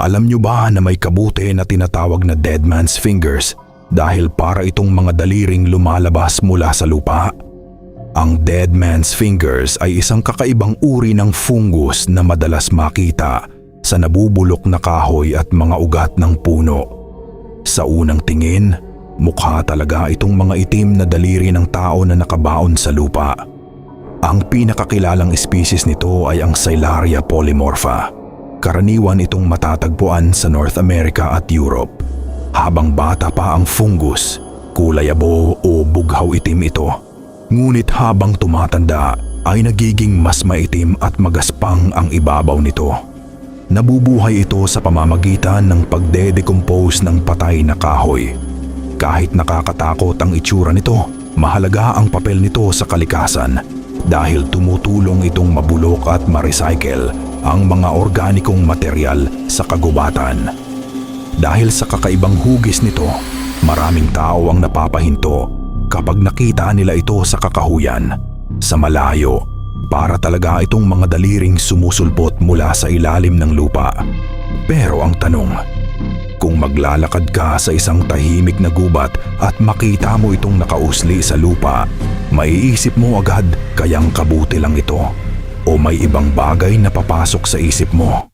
Alam nyo ba na may kabuti na tinatawag na dead man's fingers dahil para itong mga daliring lumalabas mula sa lupa? Ang dead man's fingers ay isang kakaibang uri ng fungus na madalas makita sa nabubulok na kahoy at mga ugat ng puno. Sa unang tingin, mukha talaga itong mga itim na daliri ng tao na nakabaon sa lupa. Ang pinakakilalang species nito ay ang Silaria polymorpha. Karaniwan itong matatagpuan sa North America at Europe. Habang bata pa ang fungus, kulay abo o bughaw itim ito. Ngunit habang tumatanda ay nagiging mas maitim at magaspang ang ibabaw nito. Nabubuhay ito sa pamamagitan ng pagde-decompose ng patay na kahoy. Kahit nakakatakot ang itsura nito, mahalaga ang papel nito sa kalikasan dahil tumutulong itong mabulok at ma-recycle ang mga organikong material sa kagubatan. Dahil sa kakaibang hugis nito, maraming tao ang napapahinto kapag nakita nila ito sa kakahuyan, sa malayo, para talaga itong mga daliring sumusulpot mula sa ilalim ng lupa. Pero ang tanong, kung maglalakad ka sa isang tahimik na gubat at makita mo itong nakausli sa lupa, maiisip mo agad kayang kabuti lang ito o may ibang bagay na papasok sa isip mo?